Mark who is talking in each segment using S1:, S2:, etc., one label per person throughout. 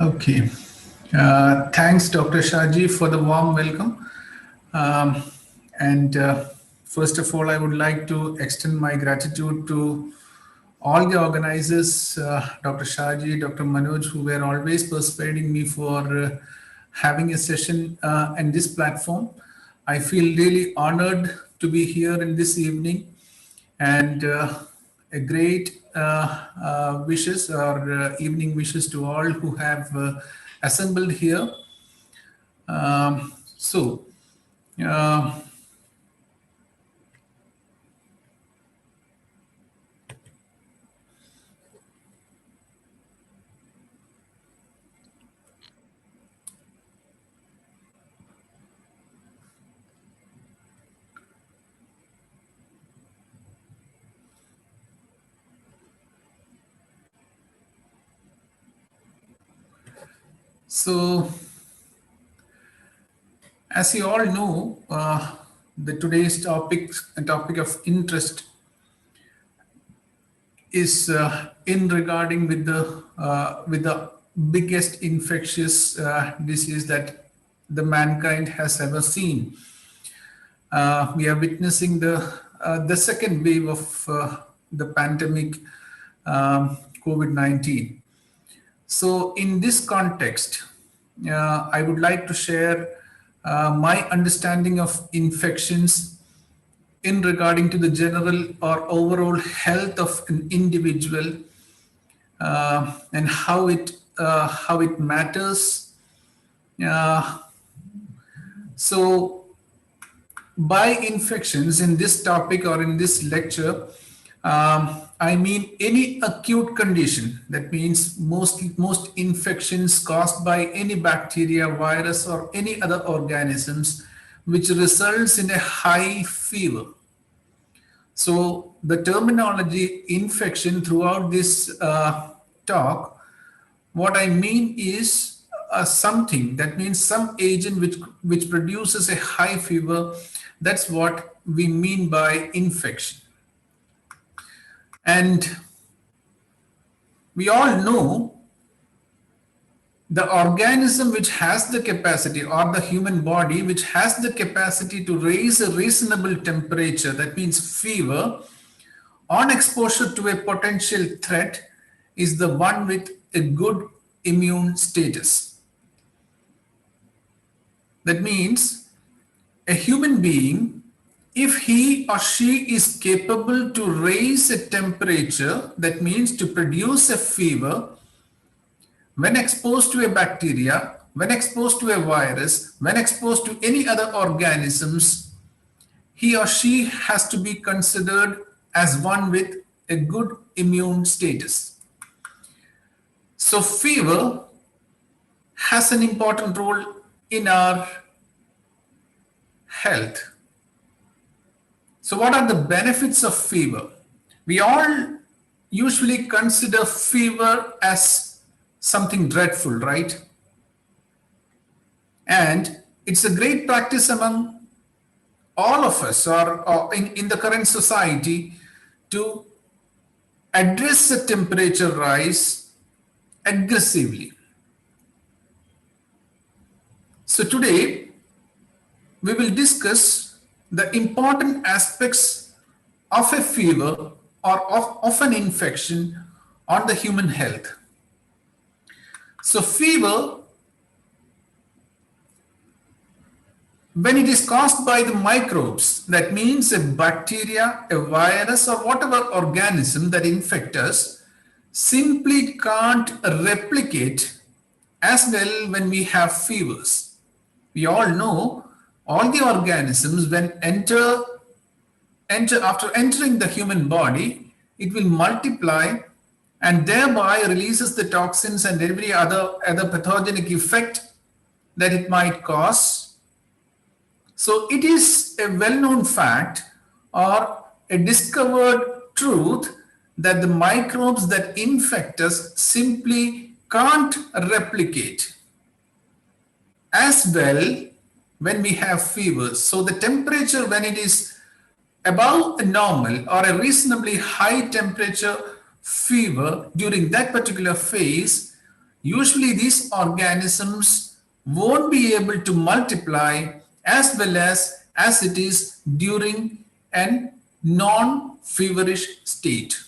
S1: Okay. Thanks, Dr. Shaji, for the warm welcome. Um, and first of all, I would like to extend my gratitude to all the organizers, Dr. Shaji, Dr. Manoj, who were always persuading me for having a session in this platform. I feel really honored to be here in this evening and a great wishes or evening wishes to all who have assembled here. Um, so, uh, so, as you all know, the today's topic of interest is in regarding with the biggest infectious disease that the mankind has ever seen. We are witnessing the second wave of the pandemic, COVID-19. So, in this context, I would like to share my understanding of infections in regarding to the general or overall health of an individual and how it matters. Uh, so, by infections in this topic or in this lecture, I mean any acute condition. That means most infections caused by any bacteria, virus, or any other organisms, which results in a high fever. So the terminology infection throughout this talk, what I mean is something that means some agent which produces a high fever. That's what we mean by infection. And we all know the organism which has the capacity, or the human body which has the capacity to raise a reasonable temperature, that means fever, on exposure to a potential threat, is the one with a good immune status. That means a human being, if he or she is capable to raise a temperature, that means to produce a fever, when exposed to a bacteria, when exposed to a virus, when exposed to any other organisms, he or she has to be considered as one with a good immune status. So fever has an important role in our health. So what are the benefits of fever? We all usually consider fever as something dreadful, right? And it's a great practice among all of us, or in the current society, to address the temperature rise aggressively. So today we will discuss the important aspects of a fever or of an infection on the human health. So fever, when it is caused by the microbes, that means a bacteria, a virus, or whatever organism that infects us, simply can't replicate as well when we have fevers. We all know all the organisms when enter after entering the human body, it will multiply and thereby releases the toxins and every other pathogenic effect that it might cause. So it is a well-known fact or a discovered truth that the microbes that infect us simply can't replicate as well when we have fevers. So the temperature, when it is above a normal or a reasonably high temperature fever during that particular phase, usually these organisms won't be able to multiply as well as it is during an non-feverish state.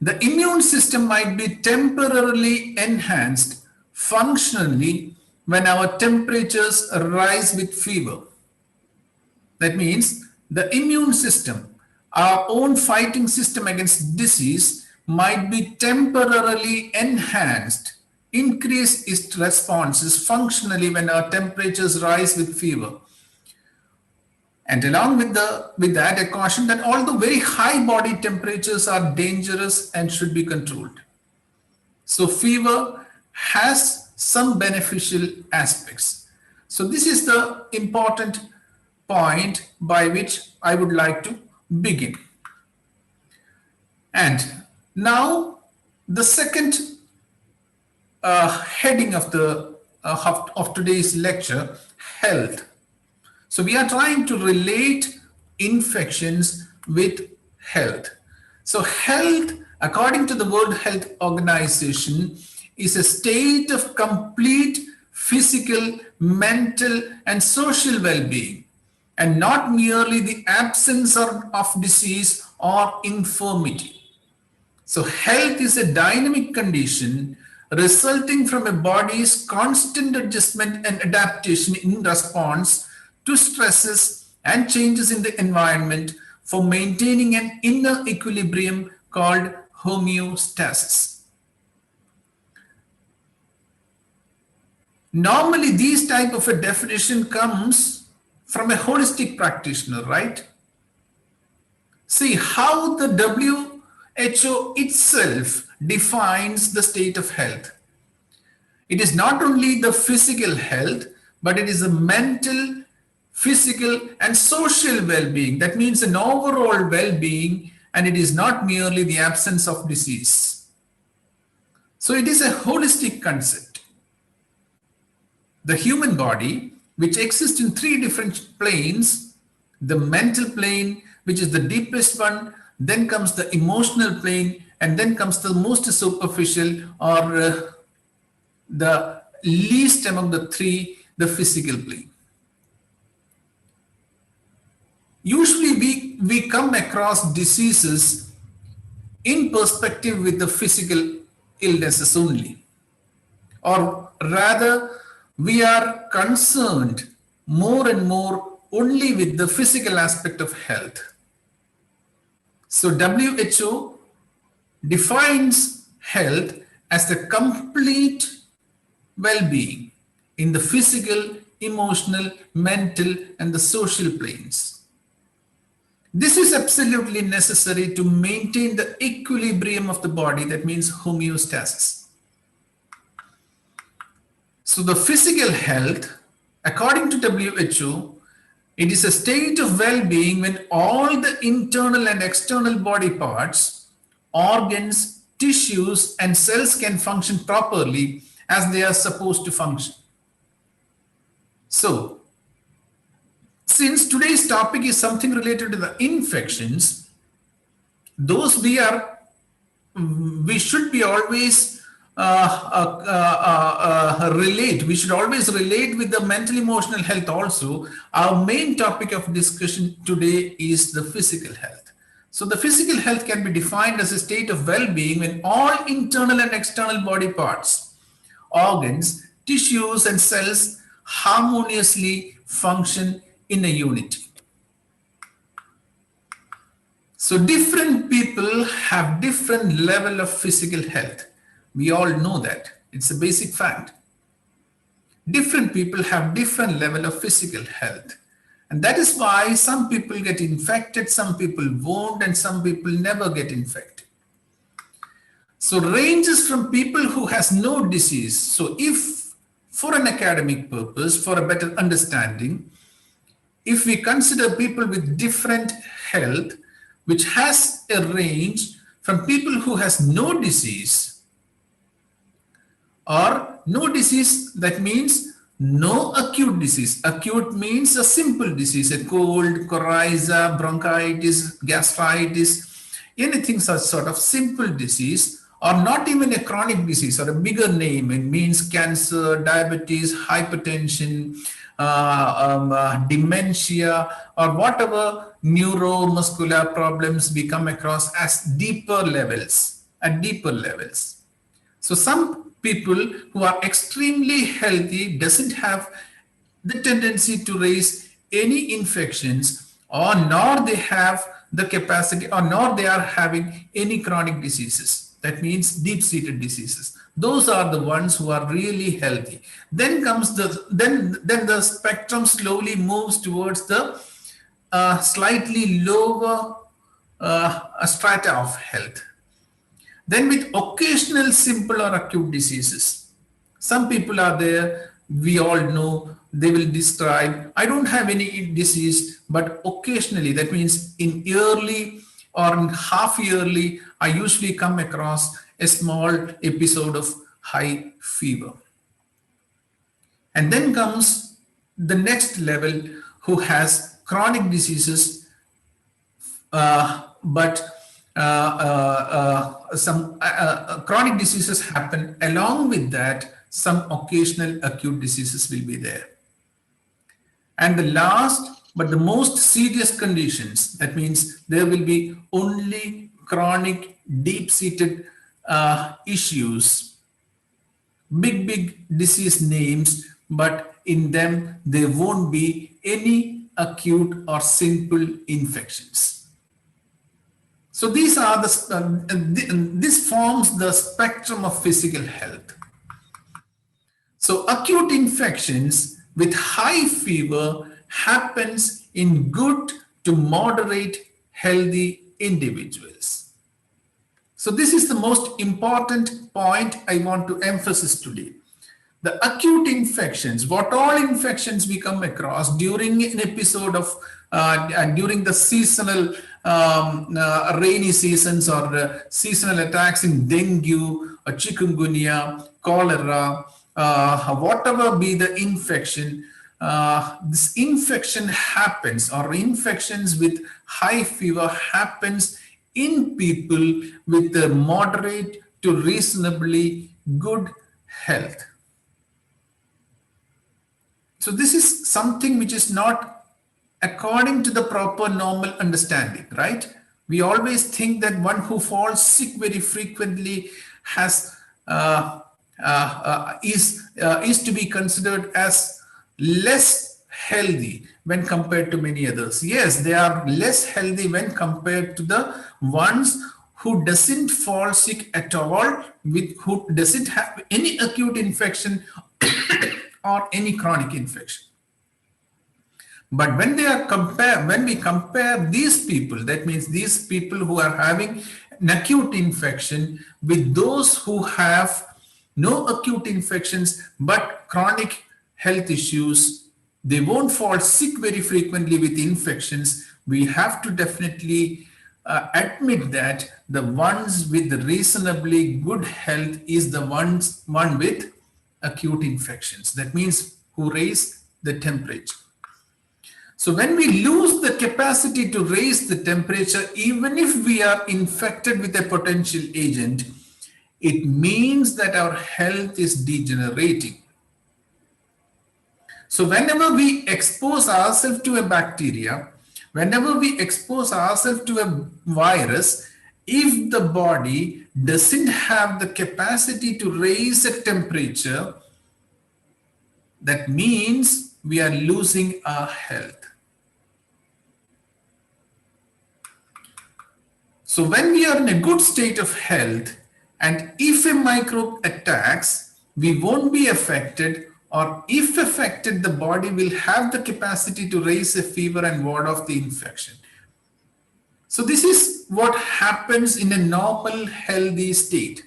S1: The immune system might be temporarily enhanced functionally when our temperatures rise with fever. That means the immune system, our own fighting system against disease, might be temporarily enhanced, increase its responses functionally when our temperatures rise with fever. And along with that, a caution that although very high body temperatures are dangerous and should be controlled. So fever has some beneficial aspects. So this is the important point by which I would like to begin. And now the second heading of today's lecture, health. So we are trying to relate infections with health. So health, according to the World Health Organization, is a state of complete physical, mental, and social well-being, and not merely the absence of disease or infirmity. So health is a dynamic condition resulting from a body's constant adjustment and adaptation in response to stresses and changes in the environment for maintaining an inner equilibrium called homeostasis. Normally, this type of a definition comes from a holistic practitioner, right? See how the WHO itself defines the state of health. It is not only the physical health, but it is the mental, physical, and social well-being. That means an overall well-being, and it is not merely the absence of disease. So it is a holistic concept. The human body, which exists in three different planes, the mental plane, which is the deepest one, then comes the emotional plane, and then comes the most superficial or the least among the three, the physical plane. Usually we come across diseases in perspective with the physical illnesses only, or rather we are concerned more and more only with the physical aspect of health. So WHO defines health as the complete well-being in the physical, emotional, mental, and the social planes. This is absolutely necessary to maintain the equilibrium of the body, that means homeostasis. So the physical health, according to WHO, it is a state of well-being when all the internal and external body parts, organs, tissues, and cells can function properly as they are supposed to function. So, since today's topic is something related to the infections, those we should be always we should always relate with the mental emotional health also. Our main topic of discussion today is the physical health. So the physical health can be defined as a state of well-being when all internal and external body parts, organs, tissues, and cells harmoniously function in a unity. So different people have different level of physical health. We all know that. It's a basic fact. Different people have different level of physical health. And that is why some people get infected, some people won't, and some people never get infected. So ranges from people who has no disease. So if for an academic purpose, for a better understanding, if we consider people with different health, which has a range from people who has no disease, or no disease, that means no acute disease. Acute means a simple disease, a cold, coryza, bronchitis, gastritis, anything such sort of simple disease, or not even a chronic disease or a bigger name, it means cancer, diabetes, hypertension, dementia, or whatever neuromuscular problems we come across as deeper levels, at deeper levels. So some people who are extremely healthy doesn't have the tendency to raise any infections, or nor they have the capacity, or nor they are having any chronic diseases. That means deep-seated diseases. Those are the ones who are really healthy. Then comes then the spectrum slowly moves towards the slightly lower strata of health. Then with occasional simple or acute diseases. Some people are there, we all know, they will describe, I don't have any disease, but occasionally, that means in yearly or in half yearly, I usually come across a small episode of high fever. And then comes the next level, who has chronic diseases, but some chronic diseases happen. Along with that, some occasional acute diseases will be there. And the last but the most serious conditions, that means there will be only chronic deep-seated issues, big disease names, but in them there won't be any acute or simple infections. So these are this forms the spectrum of physical health. So acute infections with high fever happens in good to moderate healthy individuals. So this is the most important point I want to emphasize today. The acute infections, what all infections we come across during an episode of, during the seasonal rainy seasons, or seasonal attacks in dengue, or chikungunya, cholera, whatever be the infection, this infection happens, or infections with high fever happens in people with a moderate to reasonably good health. So this is something which is not according to the proper normal understanding, right? We always think that one who falls sick very frequently has is to be considered as less healthy when compared to many others. Yes, they are less healthy when compared to the ones who doesn't fall sick at all, who doesn't have any acute infection or any chronic infection. But when we compare these people, that means these people who are having an acute infection with those who have no acute infections but chronic health issues, they won't fall sick very frequently with infections. We have to definitely admit that the ones with reasonably good health is the one with acute infections. That means who raise the temperature. So when we lose the capacity to raise the temperature, even if we are infected with a potential agent, it means that our health is degenerating. So whenever we expose ourselves to a bacteria, whenever we expose ourselves to a virus, if the body doesn't have the capacity to raise a temperature, that means we are losing our health. So when we are in a good state of health, and if a microbe attacks, we won't be affected, or if affected, the body will have the capacity to raise a fever and ward off the infection. So this is what happens in a normal, healthy state.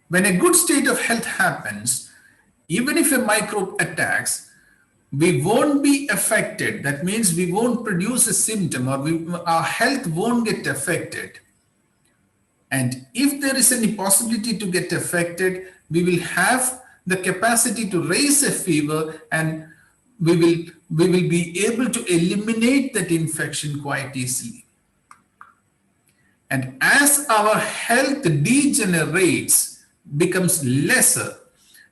S1: When a good state of health happens, even if a microbe attacks, we won't be affected. That means we won't produce a symptom, or our health won't get affected. And if there is any possibility to get affected, we will have the capacity to raise a fever, and we will be able to eliminate that infection quite easily. And as our health degenerates, becomes lesser,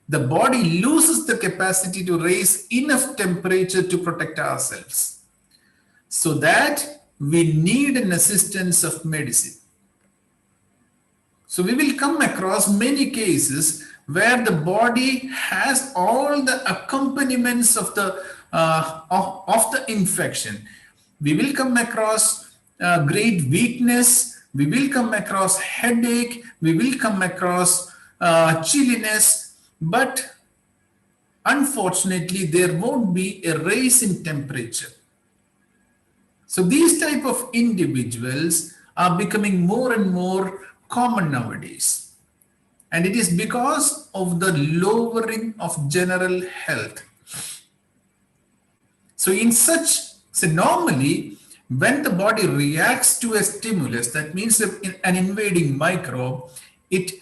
S1: the body loses the capacity to raise enough temperature to protect ourselves. So that we need an assistance of medicine. So we will come across many cases where the body has all the accompaniments of the infection. We will come across great weakness. We will come across headache. We will come across chilliness. But unfortunately, there won't be a rise in temperature. So these type of individuals are becoming more and more common nowadays. And it is because of the lowering of general health. So normally, when the body reacts to a stimulus, that means an invading microbe, it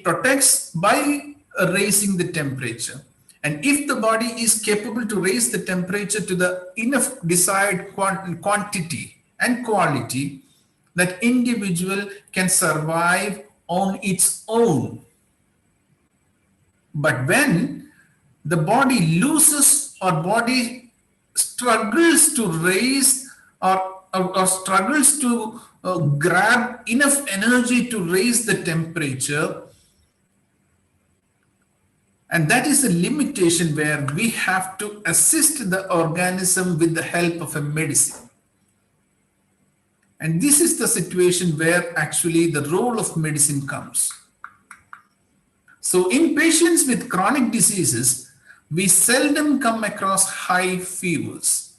S1: protects by raising the temperature. And if the body is capable to raise the temperature to the enough desired quantity and quality, that individual can survive on its own. But when the body loses or body struggles to raise or struggles to grab enough energy to raise the temperature, and that is a limitation where we have to assist the organism with the help of a medicine. And this is the situation where actually the role of medicine comes. So in patients with chronic diseases, we seldom come across high fevers.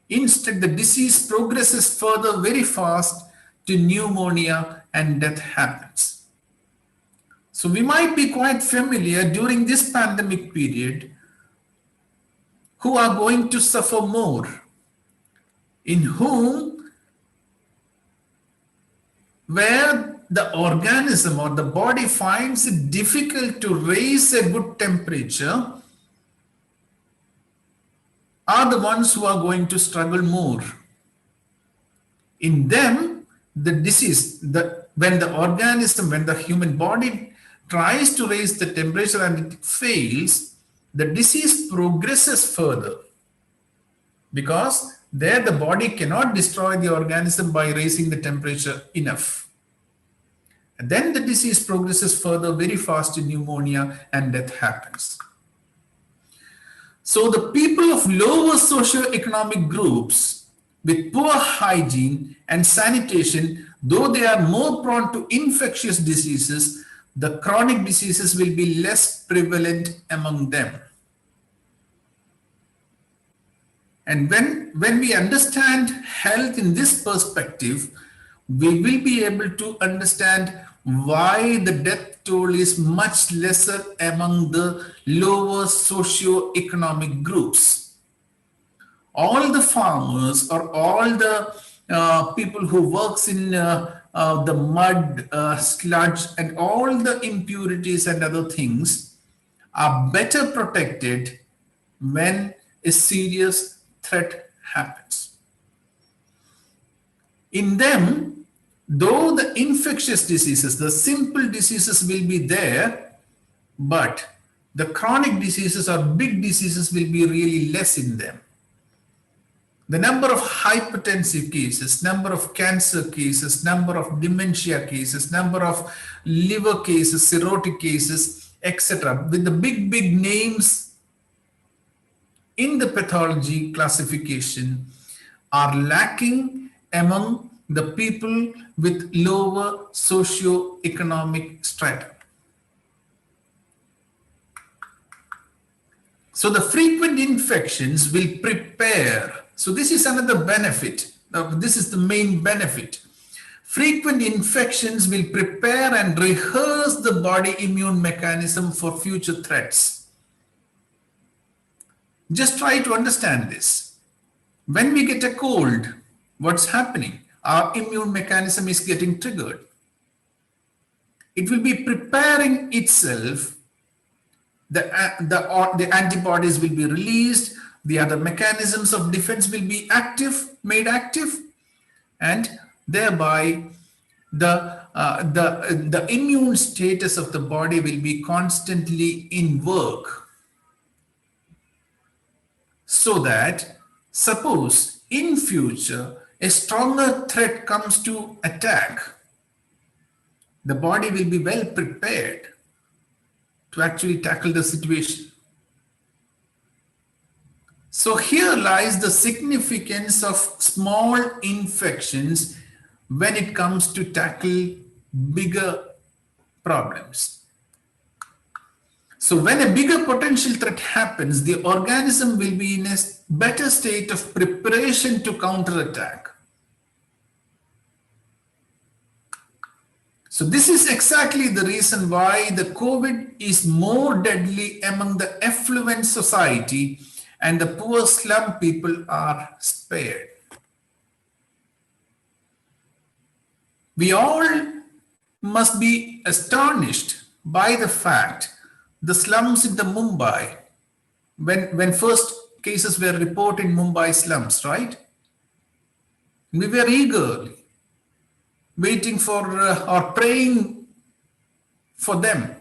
S1: Instead, the disease progresses further very fast to pneumonia and death happens. So we might be quite familiar during this pandemic period who are going to suffer more, in whom where the organism or the body finds it difficult to raise a good temperature are the ones who are going to struggle more. In them, the disease, when the human body tries to raise the temperature and it fails, the disease progresses further, because there the body cannot destroy the organism by raising the temperature enough. And then the disease progresses further very fast to pneumonia and death happens. So the people of lower socioeconomic groups with poor hygiene and sanitation, though they are more prone to infectious diseases, the chronic diseases will be less prevalent among them. And when we understand health in this perspective, we will be able to understand why the death toll is much lesser among the lower socio-economic groups. All the farmers or all the people who works in the mud, sludge, and all the impurities and other things are better protected when a serious threat happens. In them, though the infectious diseases, the simple diseases will be there, but the chronic diseases or big diseases will be really less in them. The number of hypertensive cases, number of cancer cases, number of dementia cases, number of liver cases, cirrhotic cases, etc., with the big names in the pathology classification are lacking among the people with lower socio-economic strata. So the frequent infections will prepare. So this is another benefit. This is the main benefit. Frequent infections will prepare and rehearse the body immune mechanism for future threats. Just try to understand this. When we get a cold, what's happening? Our immune mechanism is getting triggered. It will be preparing itself. The antibodies will be released. The other mechanisms of defense will be made active, and thereby the immune status of the body will be constantly in work, so that suppose in future a stronger threat comes to attack, the body will be well prepared to actually tackle the situation. So here lies the significance of small infections when it comes to tackle bigger problems. So when a bigger potential threat happens, the organism will be in a better state of preparation to counterattack. So this is exactly the reason why the COVID is more deadly among the affluent society and the poor slum people are spared. We all must be astonished by the fact the slums in the Mumbai, when first cases were reported in Mumbai slums, right? We were eagerly waiting for or praying for them,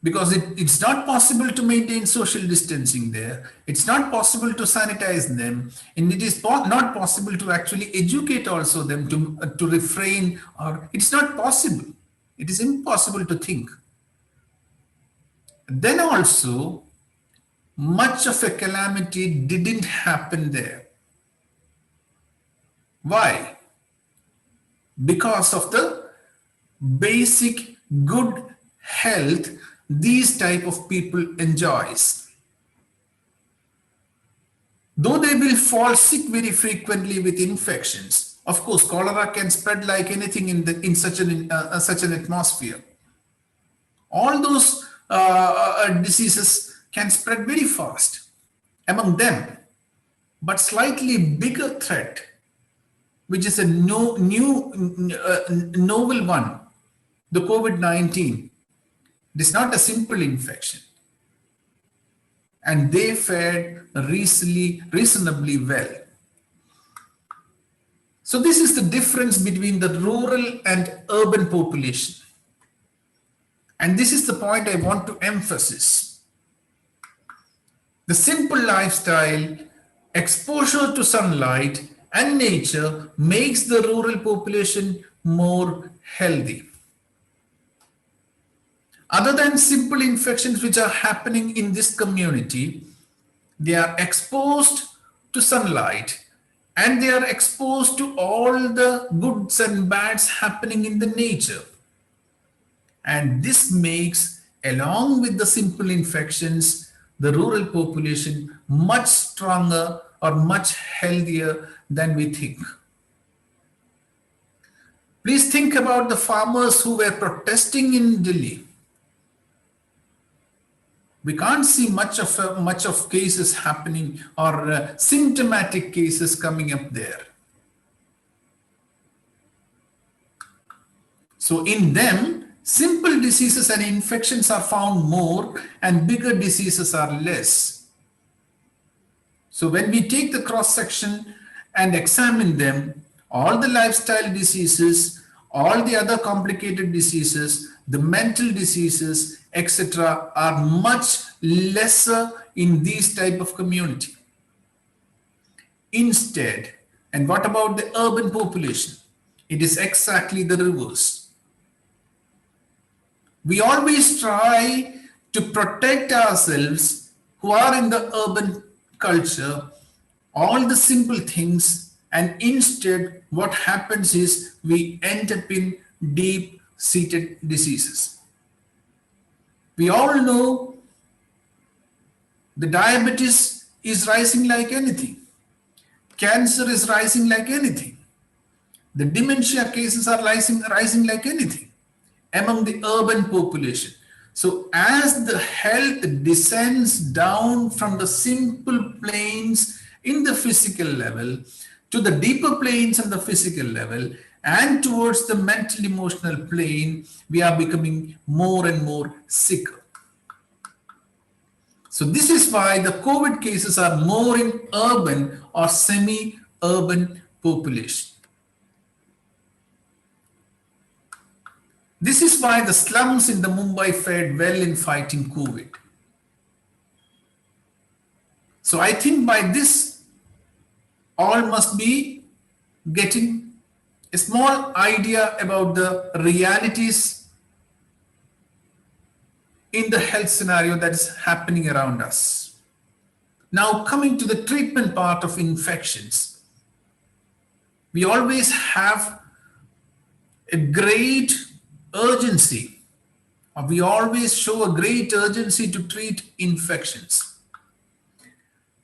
S1: because it's not possible to maintain social distancing there. It's not possible to sanitize them, and it is not possible to actually educate also them to refrain, or it's not possible. It is impossible to think. Then also, much of a calamity didn't happen there. Why? Because of the basic good health these type of people enjoys. Though they will fall sick very frequently with infections, of course, cholera can spread like anything in such an atmosphere. All those diseases can spread very fast among them, but slightly bigger threat, which is a novel one, the COVID-19. It is not a simple infection, and they fared reasonably well. So this is the difference between the rural and urban population. And this is the point I want to emphasize. The simple lifestyle, exposure to sunlight and nature makes the rural population more healthy. Other than simple infections which are happening in this community, they are exposed to sunlight and they are exposed to all the goods and bads happening in the nature. And this makes, along with the simple infections, the rural population much stronger or much healthier than we think. Please think about the farmers who were protesting in Delhi. We can't see much of cases happening or symptomatic cases coming up there. So in them, simple diseases and infections are found more and bigger diseases are less. So when we take the cross section and examine them, all the lifestyle diseases, all the other complicated diseases, the mental diseases, etc., are much lesser in these type of community. Instead, and what about the urban population? It is exactly the reverse. We always try to protect ourselves who are in the urban culture, all the simple things, and instead what happens is we end up in deep-seated diseases. We all know the diabetes is rising like anything. Cancer is rising like anything. The dementia cases are rising like anything among the urban population. So as the health descends down from the simple planes in the physical level to the deeper planes on the physical level and towards the mental emotional plane, we are becoming more and more sicker. So this is why the COVID cases are more in urban or semi-urban population. This is why the slums in the Mumbai fared well in fighting COVID. So I think by this, all must be getting a small idea about the realities in the health scenario that is happening around us. Now, coming to the treatment part of infections, we always have a great urgency, or we always show a great urgency to treat infections.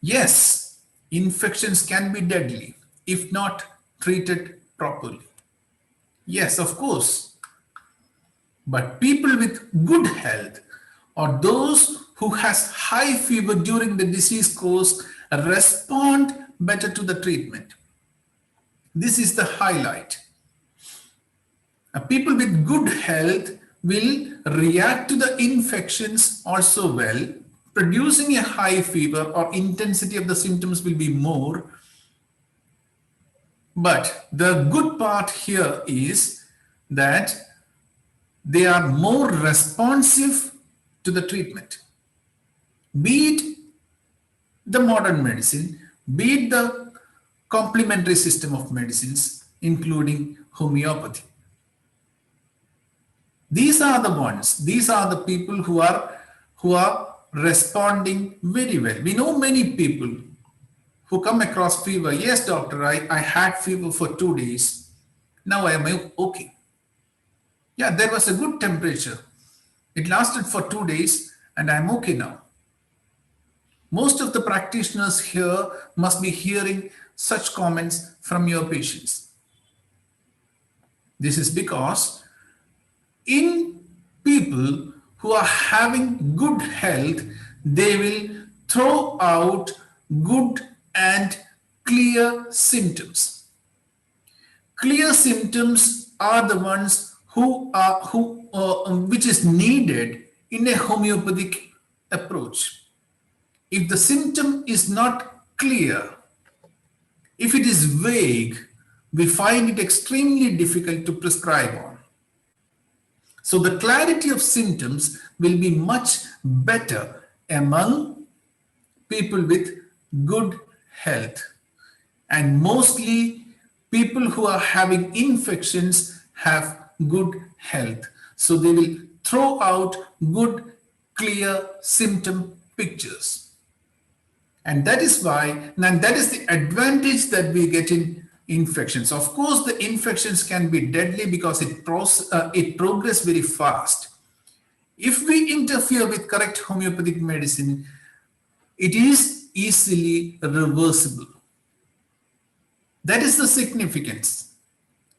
S1: Yes, infections can be deadly if not treated properly. Yes, of course. But people with good health or those who has high fever during the disease course respond better to the treatment. This is the highlight. People with good health will react to the infections also well, producing a high fever or intensity of the symptoms will be more. But the good part here is that they are more responsive to the treatment. Be it the modern medicine, be it the complementary system of medicines, including homeopathy. These are the ones, these are the people who are responding very well. We know many people who come across fever. Yes, doctor, I had fever for 2 days. Now I am okay. Yeah, there was a good temperature. It lasted for 2 days and I'm okay now. Most of the practitioners here must be hearing such comments from your patients. This is because in people who are having good health, they will throw out good and clear symptoms. Clear symptoms are the ones which is needed in a homeopathic approach. If the symptom is not clear, if it is vague, we find it extremely difficult to prescribe on. So the clarity of symptoms will be much better among people with good health. And mostly people who are having infections have good health. So they will throw out good, clear symptom pictures. And that is why, and that is the advantage that we get in infections. Of course, the infections can be deadly because it progresses very fast. If we interfere with correct homeopathic medicine, it is easily reversible. That is the significance.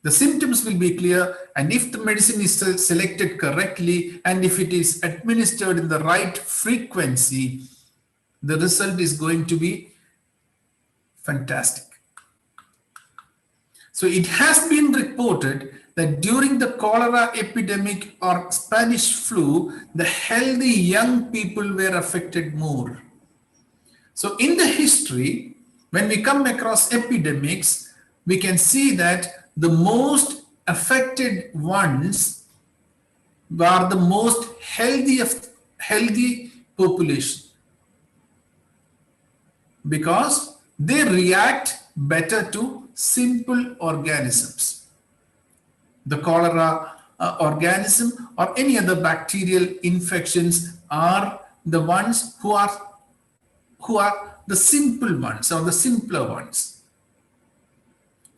S1: The symptoms will be clear, and if the medicine is selected correctly and if it is administered in the right frequency, the result is going to be fantastic. So it has been reported that during the cholera epidemic or Spanish flu, the healthy young people were affected more. So in the history, when we come across epidemics, we can see that the most affected ones are the most healthy population, because they react better to simple organisms. The cholera organism or any other bacterial infections are the ones who are the simple ones or the simpler ones.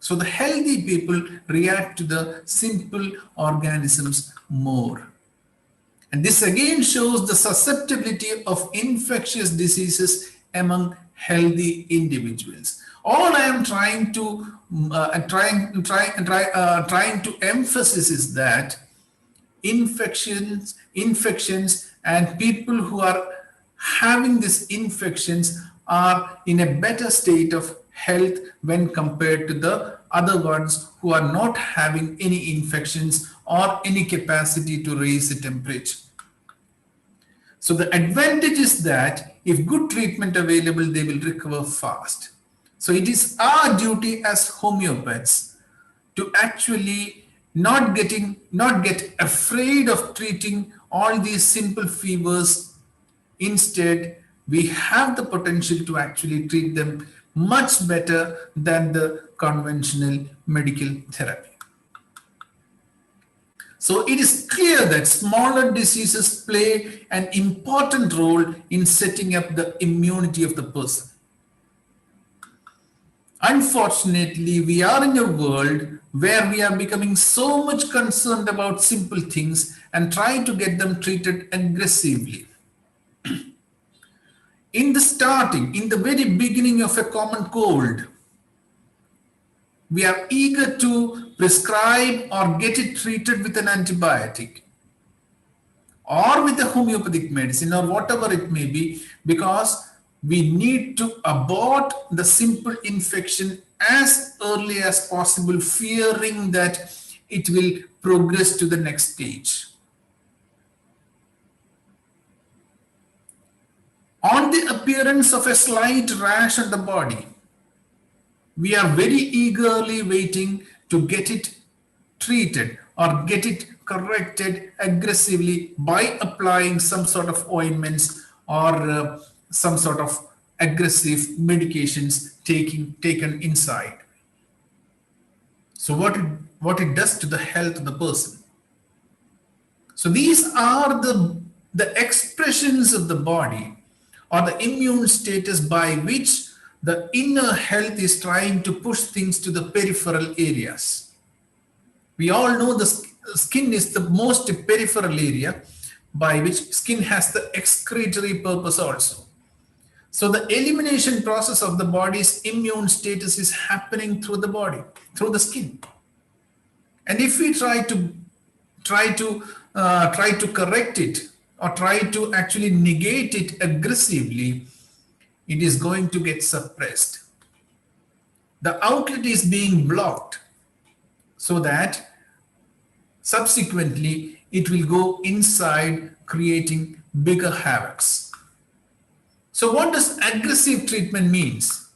S1: So the healthy people react to the simple organisms more. And this again shows the susceptibility of infectious diseases among healthy individuals. All I am trying to emphasize is that infections and people who are having these infections are in a better state of health when compared to the other ones who are not having any infections or any capacity to raise the temperature. So the advantage is that if good treatment available, they will recover fast. So it is our duty as homeopaths to actually not get afraid of treating all these simple fevers. Instead, we have the potential to actually treat them much better than the conventional medical therapy. So it is clear that smaller diseases play an important role in setting up the immunity of the person. Unfortunately, we are in a world where we are becoming so much concerned about simple things and trying to get them treated aggressively. In the very beginning of a common cold, we are eager to prescribe or get it treated with an antibiotic or with a homeopathic medicine or whatever it may be, because we need to abort the simple infection as early as possible, fearing that it will progress to the next stage. On the appearance of a slight rash on the body, we are very eagerly waiting to get it treated or get it corrected aggressively by applying some sort of ointments or some sort of aggressive medications taken inside. So what it does to the health of the person. So these are the expressions of the body or the immune status by which the inner health is trying to push things to the peripheral areas. We all know the skin is the most peripheral area, by which skin has the excretory purpose also. So the elimination process of the body's immune status is happening through the body, through the skin. And if we try to correct it or try to actually negate it aggressively, it is going to get suppressed. The outlet is being blocked so that subsequently it will go inside, creating bigger havocs. So what does aggressive treatment means?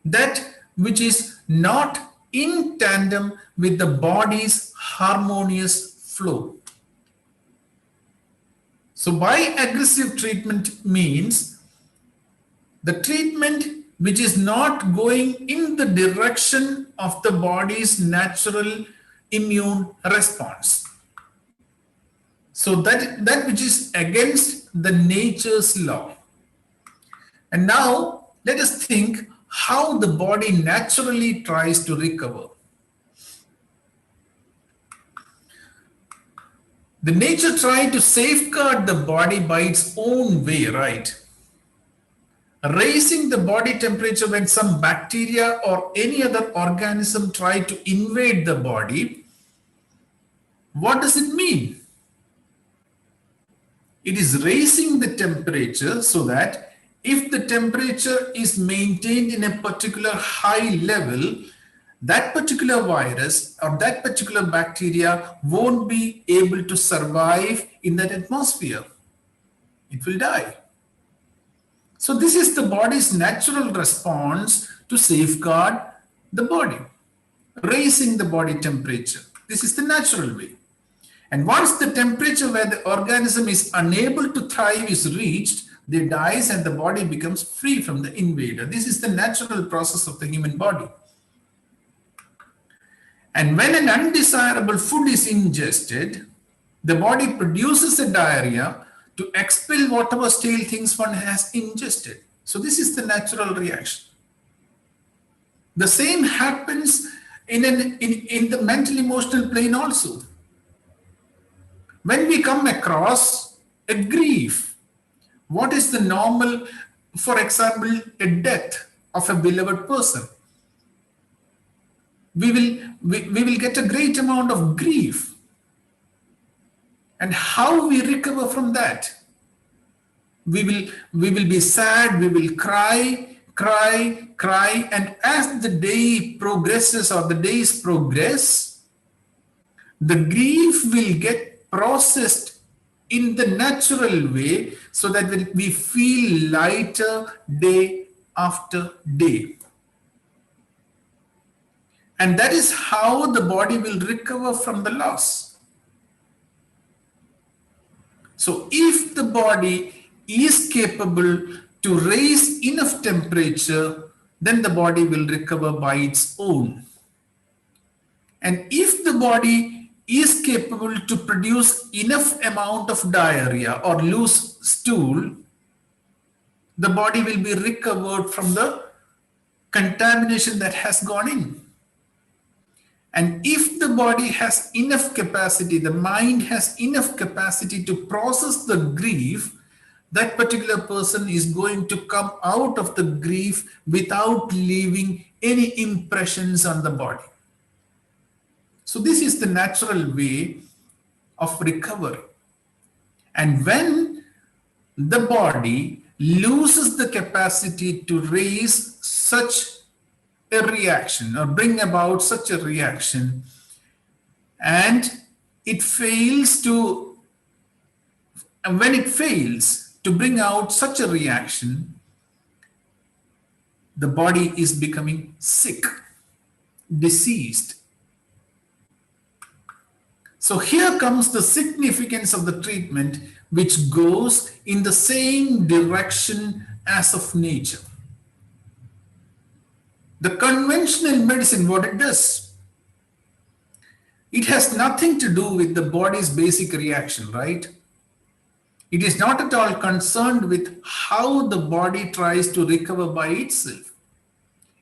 S1: That which is not in tandem with the body's harmonious flow. So by aggressive treatment means the treatment which is not going in the direction of the body's natural immune response. So that which is against the nature's law. And now let us think how the body naturally tries to recover. The nature tries to safeguard the body by its own way, right? Raising the body temperature when some bacteria or any other organism try to invade the body. What does it mean? It is raising the temperature so that if the temperature is maintained in a particular high level, that particular virus or that particular bacteria won't be able to survive in that atmosphere. It will die. So this is the body's natural response to safeguard the body, raising the body temperature. This is the natural way. And once the temperature where the organism is unable to thrive is reached, they dies and the body becomes free from the invader. This is the natural process of the human body. And when an undesirable food is ingested, the body produces a diarrhea to expel whatever stale things one has ingested. So this is the natural reaction. The same happens in the mental emotional plane also. When we come across a grief, what is the normal, for example, a death of a beloved person? We will get a great amount of grief. And how we recover from that? We will be sad, we will cry, and as the day progresses or the days progress, the grief will get processed in the natural way so that we feel lighter day after day. And that is how the body will recover from the loss. So if the body is capable to raise enough temperature, then the body will recover by its own. And if the body is capable to produce enough amount of diarrhea or loose stool, the body will be recovered from the contamination that has gone in. And if the body has enough capacity, the mind has enough capacity to process the grief, that particular person is going to come out of the grief without leaving any impressions on the body. So this is the natural way of recovery. And when the body loses the capacity to raise such a reaction or bring about such a reaction, and it fails to, and when it fails to bring out such a reaction, the body is becoming sick, diseased. So here comes the significance of the treatment, which goes in the same direction as of nature. The conventional medicine, what it does, it has nothing to do with the body's basic reaction, right? It is not at all concerned with how the body tries to recover by itself.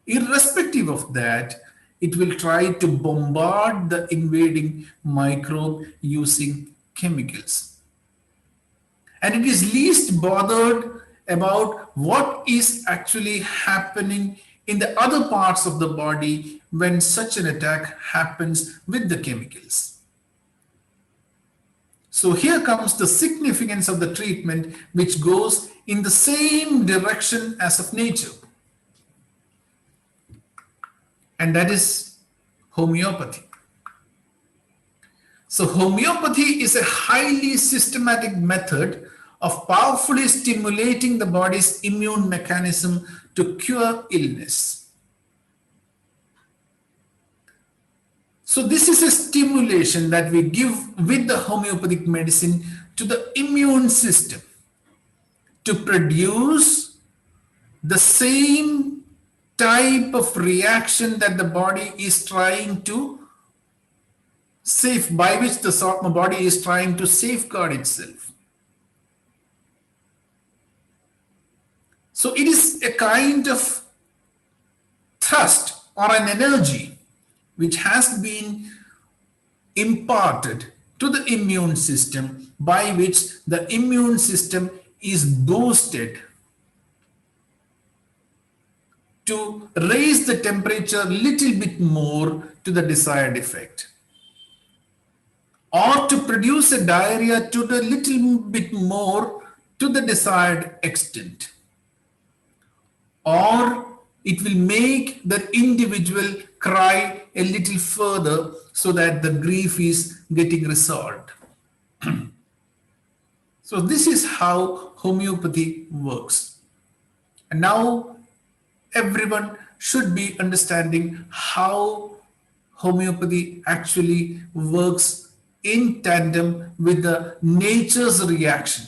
S1: Irrespective of that, it will try to bombard the invading microbe using chemicals. And it is least bothered about what is actually happening in the other parts of the body when such an attack happens with the chemicals. So here comes the significance of the treatment, which goes in the same direction as of nature. And that is homeopathy. So homeopathy is a highly systematic method of powerfully stimulating the body's immune mechanism to cure illness. So this is a stimulation that we give with the homeopathic medicine to the immune system to produce the same type of reaction that the body is trying to by which the body is trying to safeguard itself. So it is a kind of thrust or an energy which has been imparted to the immune system, by which the immune system is boosted to raise the temperature a little bit more to the desired effect, or to produce a diarrhea to the little bit more to the desired extent, or it will make the individual cry a little further so that the grief is getting resolved. So this is how homeopathy works. And now everyone should be understanding how homeopathy actually works in tandem with the nature's reaction,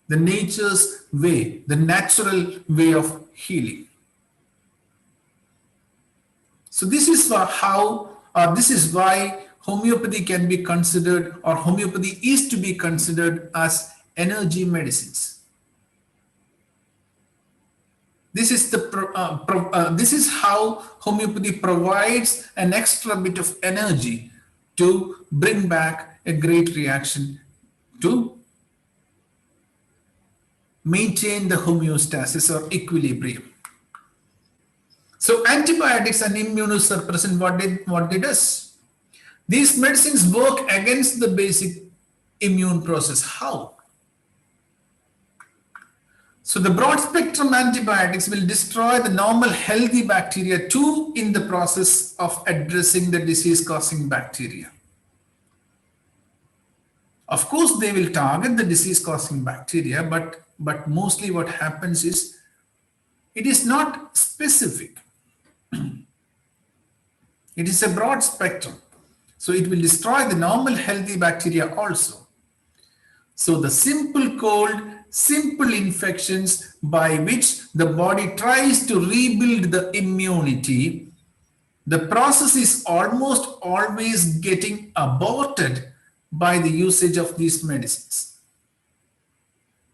S1: the nature's way, the natural way of healing. So this is this is why homeopathy can be considered, or homeopathy is to be considered, as energy medicines. This is this is how homeopathy provides an extra bit of energy to bring back a great reaction, to maintain the homeostasis or equilibrium. So antibiotics and immunosuppressant, what they does? These medicines work against the basic immune process. How? So the broad spectrum antibiotics will destroy the normal healthy bacteria too in the process of addressing the disease causing bacteria. Of course, they will target the disease causing bacteria, but mostly what happens is it is not specific. It is a broad spectrum. So it will destroy the normal healthy bacteria also. So the simple cold, simple infections by which the body tries to rebuild the immunity, the process is almost always getting aborted by the usage of these medicines.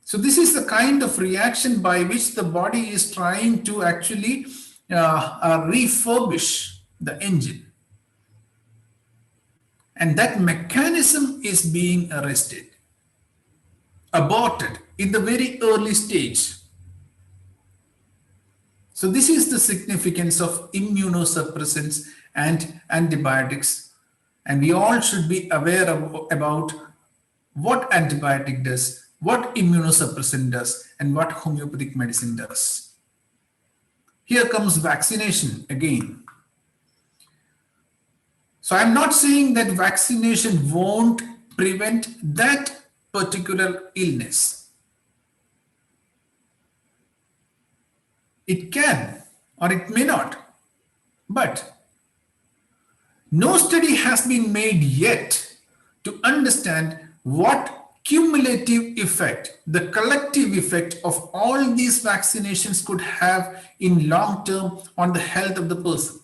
S1: So this is the kind of reaction by which the body is trying to actually refurbish the engine. And that mechanism is being arrested, aborted in the very early stage. So this is the significance of immunosuppressants and antibiotics. And we all should be aware about what antibiotic does, what immunosuppressant does, and what homeopathic medicine does. Here comes vaccination again. So I'm not saying that vaccination won't prevent that particular illness. It can or it may not. But no study has been made yet to understand what cumulative effect, the collective effect of all these vaccinations could have in long term on the health of the person.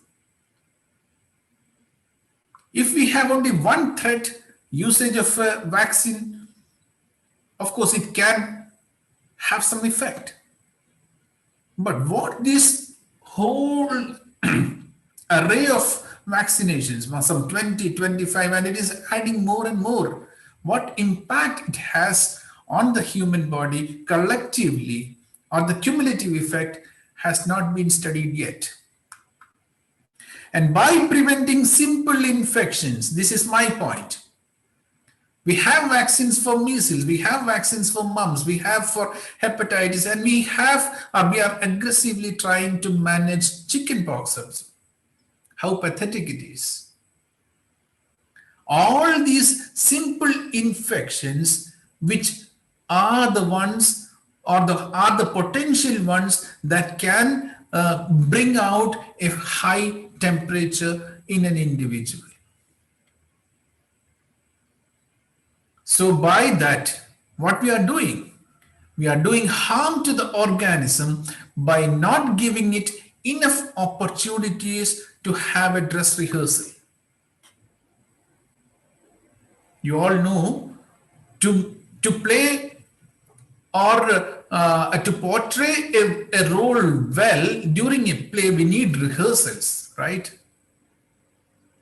S1: If we have only one threat, usage of a vaccine, of course it can have some effect. But what this whole array of vaccinations, some 20, 25, and it is adding more and more, what impact it has on the human body collectively, or the cumulative effect, has not been studied yet. And by preventing simple infections, this is my point. We have vaccines for measles, we have vaccines for mumps, we have for hepatitis, and we are aggressively trying to manage chickenpox also. How pathetic it is. All these simple infections, which are the ones or are the potential ones that can bring out a high temperature in an individual. So by that, what we are doing harm to the organism by not giving it enough opportunities to have a dress rehearsal. You all know, to play or to portray a role well during a play, we need rehearsals, right?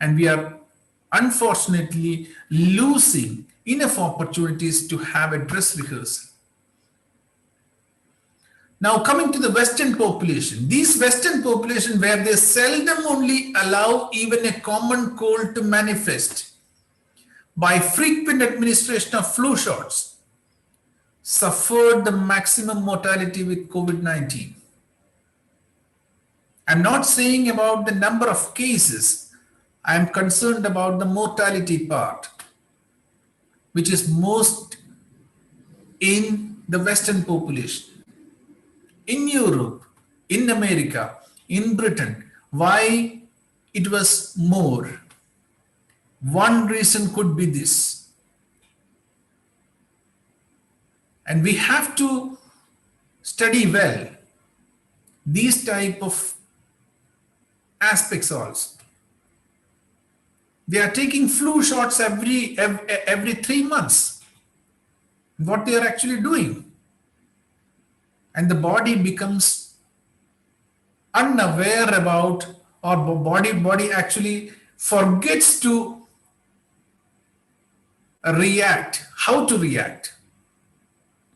S1: And we are unfortunately losing enough opportunities to have a dress rehearsal. Now coming to the Western population, these Western population where they seldom only allow even a common cold to manifest by frequent administration of flu shots, suffered the maximum mortality with COVID-19. I'm not saying about the number of cases. I'm concerned about the mortality part, which is most in the Western population. In Europe, in America, in Britain, why it was more? One reason could be this. And we have to study well these type of aspects also. They are taking flu shots every 3 months. What they are actually doing. And the body becomes unaware about, or body actually forgets to react, how to react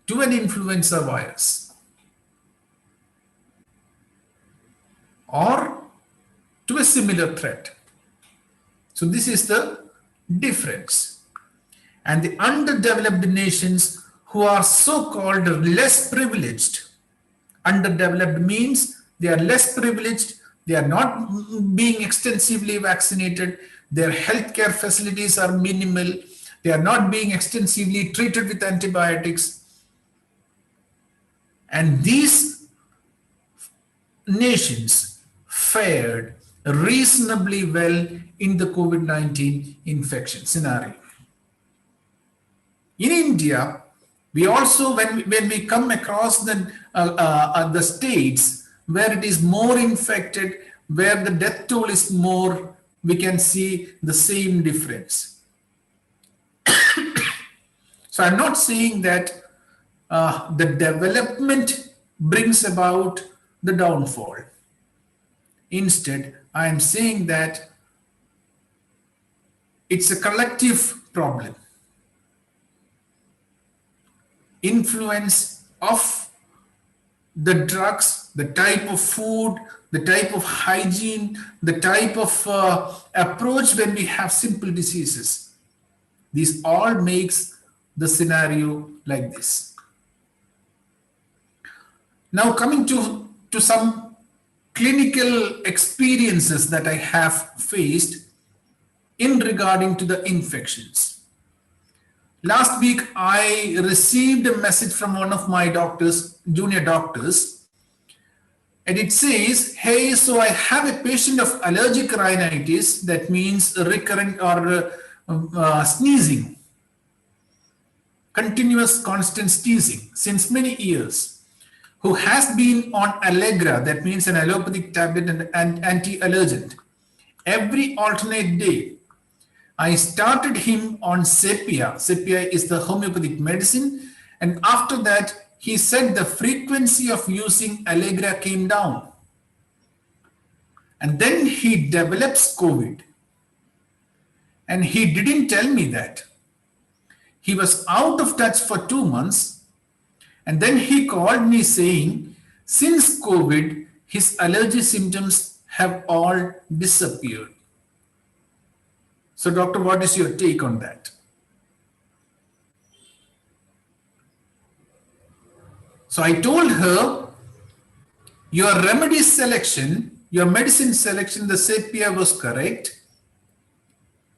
S1: to an influenza virus or to a similar threat. So this is the difference. And the underdeveloped nations who are so-called less privileged, underdeveloped means they are less privileged, they are not being extensively vaccinated, their healthcare facilities are minimal, they are not being extensively treated with antibiotics. And these nations fared reasonably well in the COVID-19 infection scenario. In India, we also, when we come across the states where it is more infected, where the death toll is more, we can see the same difference. So I'm not saying that the development brings about the downfall. Instead, I am saying that it's a collective problem. Influence of the drugs, the type of food, the type of hygiene, the type of approach when we have simple diseases. This all makes the scenario like this. Now coming to some clinical experiences that I have faced in regarding to the infections. Last week, I received a message from one of my doctors, junior doctors, and it says, hey, so I have a patient of allergic rhinitis, that means recurrent or sneezing, continuous constant sneezing since many years, who has been on Allegra, that means an allopathic tablet and anti-allergent, every alternate day. I started him on sepia. Sepia is the homeopathic medicine. And after that, he said the frequency of using Allegra came down. And then he develops COVID. And he didn't tell me that. He was out of touch for 2 months. And then he called me saying, since COVID, his allergy symptoms have all disappeared. So, doctor, what is your take on that? So I told her, your remedy selection, your medicine selection, the sepia was correct.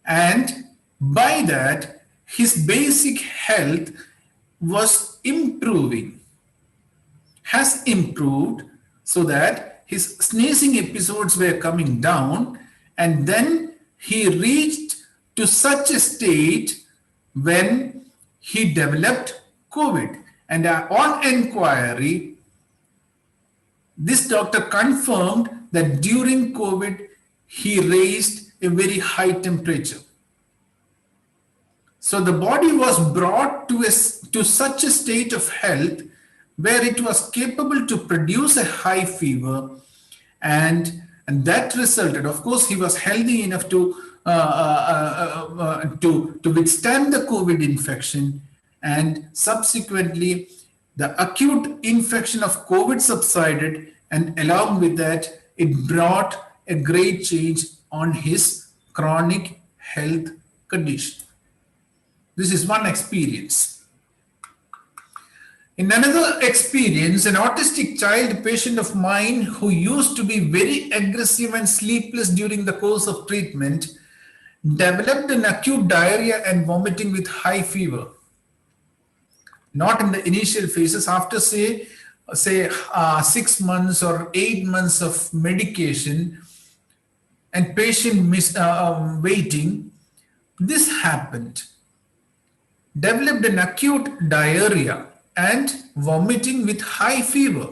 S1: And by that, his basic health was improving, has improved, so that his sneezing episodes were coming down, and then he reached to such a state when he developed COVID. And on inquiry, this doctor confirmed that during COVID, he raised a very high temperature. So the body was brought to such a state of health where it was capable to produce a high fever, and that resulted, of course, he was healthy enough to withstand the COVID infection, and subsequently the acute infection of COVID subsided, and along with that, it brought a great change on his chronic health condition. This is one experience. In another experience, an autistic child patient of mine who used to be very aggressive and sleepless during the course of treatment developed an acute diarrhea and vomiting with high fever. Not in the initial phases, after say 6 months or 8 months of medication and patient waiting, this happened. Developed an acute diarrhea and vomiting with high fever.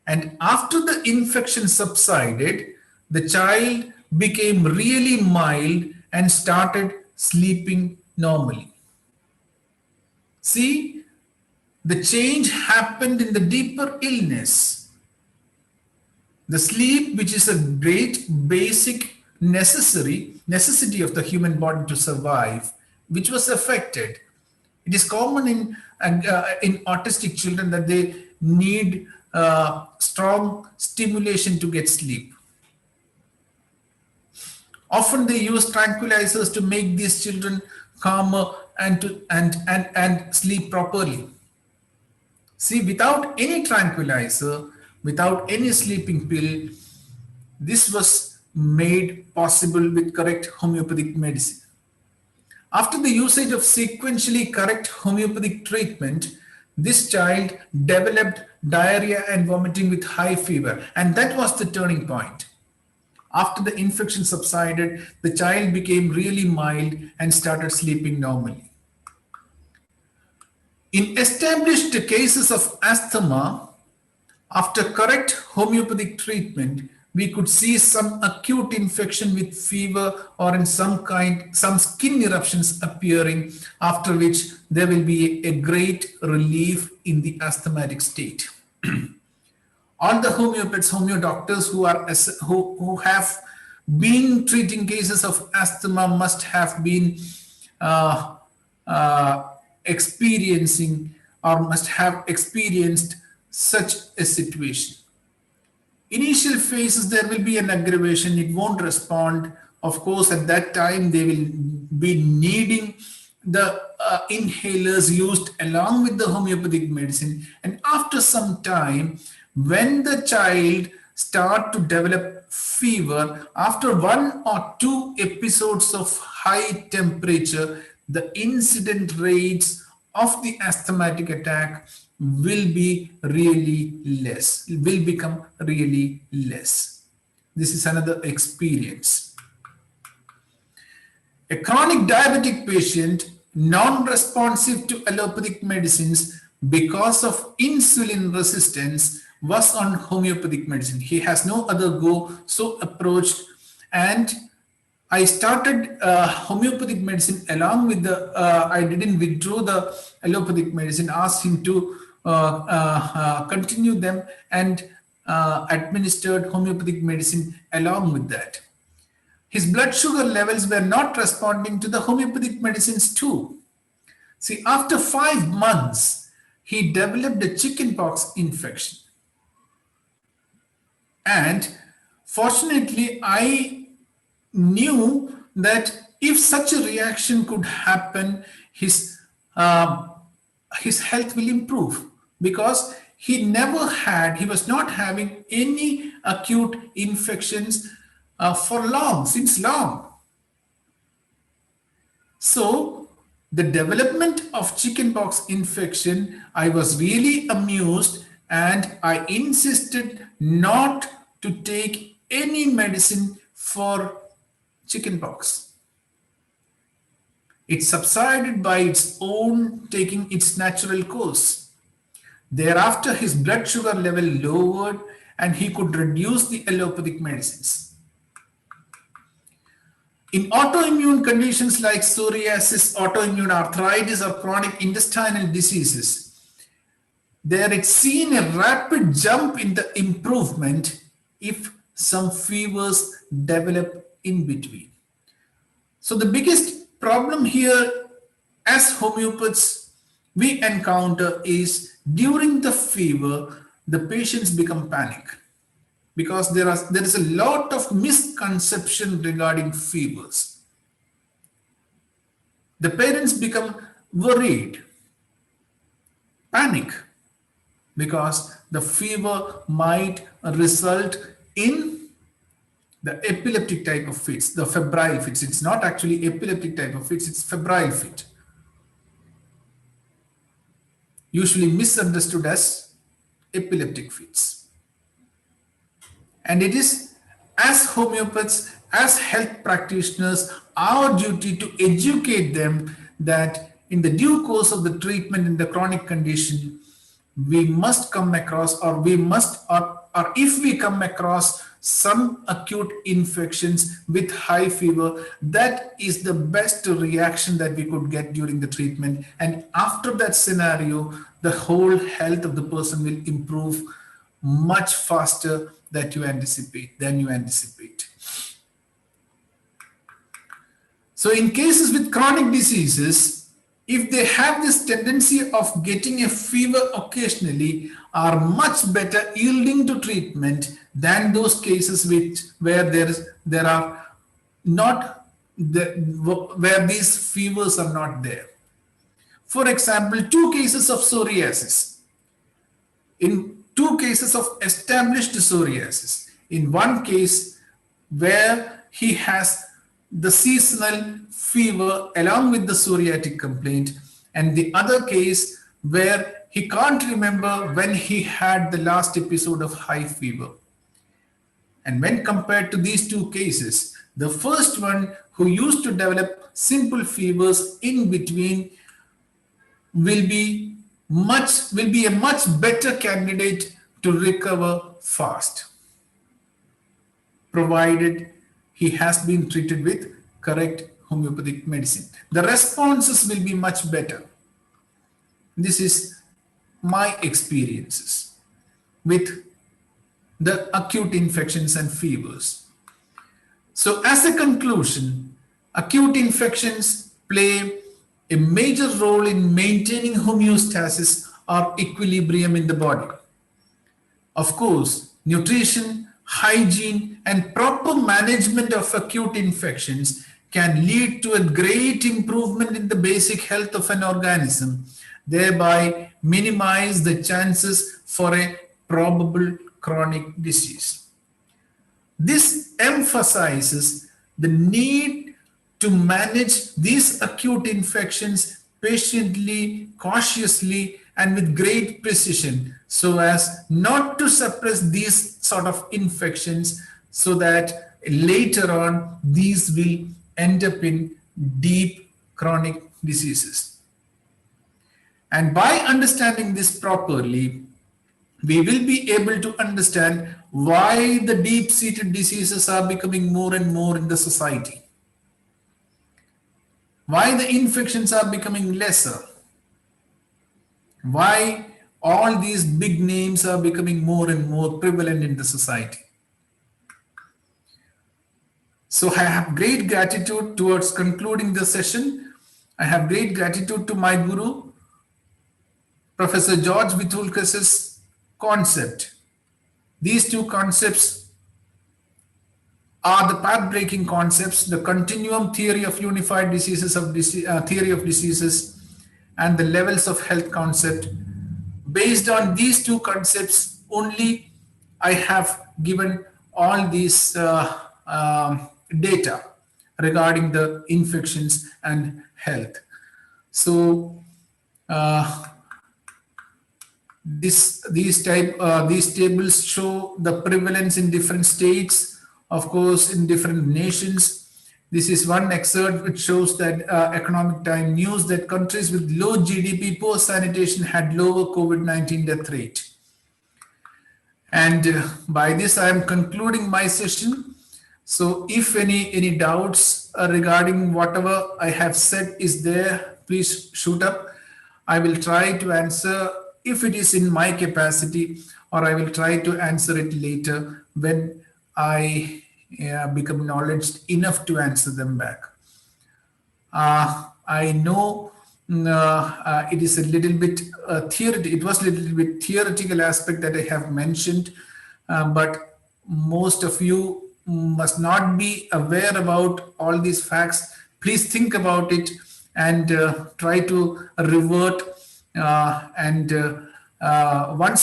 S1: And after the infection subsided, the child became really mild and started sleeping normally. See, the change happened in the deeper illness. The sleep, which is a great basic necessity of the human body to survive, which was affected. It is common in autistic children that they need strong stimulation to get sleep. Often they use tranquilizers to make these children calmer and sleep properly. See, without any tranquilizer, without any sleeping pill, this was made possible with correct homeopathic medicine. After the usage of sequentially correct homeopathic treatment, this child developed diarrhea and vomiting with high fever, and that was the turning point. After the infection subsided, the child became really mild and started sleeping normally. In established cases of asthma, after correct homeopathic treatment, we could see some acute infection with fever or in some skin eruptions appearing, after which there will be a great relief in the asthmatic state. All the homeopaths, homeo doctors who have been treating cases of asthma must have been uh, experiencing or must have experienced such a situation. Initial phases, there will be an aggravation, it won't respond. Of course, at that time, they will be needing the inhalers used along with the homeopathic medicine. And after some time, when the child start to develop fever, after 1 or 2 episodes of high temperature, the incident rates of the asthmatic attack will be really less, will become really less. This is another experience. A chronic diabetic patient, non-responsive to allopathic medicines because of insulin resistance, was on homeopathic medicine. He has no other go, so approached, and I started homeopathic medicine along with the, I didn't withdraw the allopathic medicine, asked him to continue them, and administered homeopathic medicine along with that. His blood sugar levels were not responding to the homeopathic medicines too. See, after 5 months, he developed a chickenpox infection. And fortunately, I knew that if such a reaction could happen, his health will improve, because he was not having any acute infections since long. So the development of chickenpox infection, I was really amused, and I insisted not to take any medicine for chickenpox. It subsided by its own, taking its natural course. Thereafter, his blood sugar level lowered and he could reduce the allopathic medicines. In autoimmune conditions like psoriasis, autoimmune arthritis, or chronic intestinal diseases, there it's seen a rapid jump in the improvement if some fevers develop in between. So the biggest problem here as homeopaths we encounter is during the fever, the patients become panic, because there is a lot of misconception regarding fevers. The parents become worried, panic, because the fever might result in the epileptic type of fits, the febrile fits. It's not actually epileptic type of fits, it's febrile fit. Usually misunderstood as epileptic fits. And it is, as homeopaths, as health practitioners, our duty to educate them that in the due course of the treatment in the chronic condition, we must come across, or if we come across some acute infections with high fever, that is the best reaction that we could get during the treatment. And after that scenario, the whole health of the person will improve much faster than you anticipate. So in cases with chronic diseases, if they have this tendency of getting a fever occasionally, are much better yielding to treatment than those cases where these fevers are not there. For example, 2 cases of psoriasis. In 2 cases of established psoriasis, in one case where he has the seasonal fever along with the psoriatic complaint, and the other case where he can't remember when he had the last episode of high fever. And when compared to these two cases, the first one who used to develop simple fevers in between will be a much better candidate to recover fast, provided he has been treated with correct homeopathic medicine. The responses will be much better. This is my experiences with the acute infections and fevers. So as a conclusion, acute infections play a major role in maintaining homeostasis or equilibrium in the body. Of course, nutrition, hygiene, and proper management of acute infections can lead to a great improvement in the basic health of an organism, thereby minimize the chances for a probable chronic disease. This emphasizes the need to manage these acute infections patiently, cautiously, and with great precision so as not to suppress these sort of infections so that later on these will end up in deep chronic diseases. And by understanding this properly, we will be able to understand why the deep-seated diseases are becoming more and more in the society, why the infections are becoming lesser, why all these big names are becoming more and more prevalent in the society. So I have great gratitude towards concluding the session. I have great gratitude to my guru, Professor George Vithoulkas' concept. These two concepts are the path-breaking concepts, the continuum theory of unified diseases theory of diseases, and the levels of health concept. Based on these two concepts only, I have given all these data regarding the infections and health. So these tables show the prevalence in different states, of course, in different nations. This is one excerpt which shows that Economic Time News that countries with low GDP post sanitation had lower COVID-19 death rate. And by this, I am concluding my session. So if any doubts regarding whatever I have said is there, please shoot up. I will try to answer if it is in my capacity, or I will try to answer it later when I become knowledgeable enough to answer them back. I know it is a little bit theoretical. It was a little bit theoretical aspect that I have mentioned, but most of you must not be aware about all these facts. Please think about it and try to revert. Once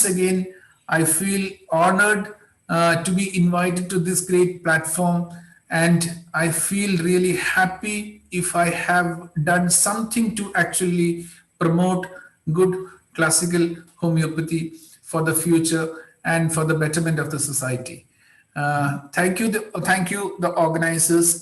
S1: again, I feel honored to be invited to this great platform, and I feel really happy if I have done something to actually promote good classical homeopathy for the future and for the betterment of the society. Thank you, the organizers.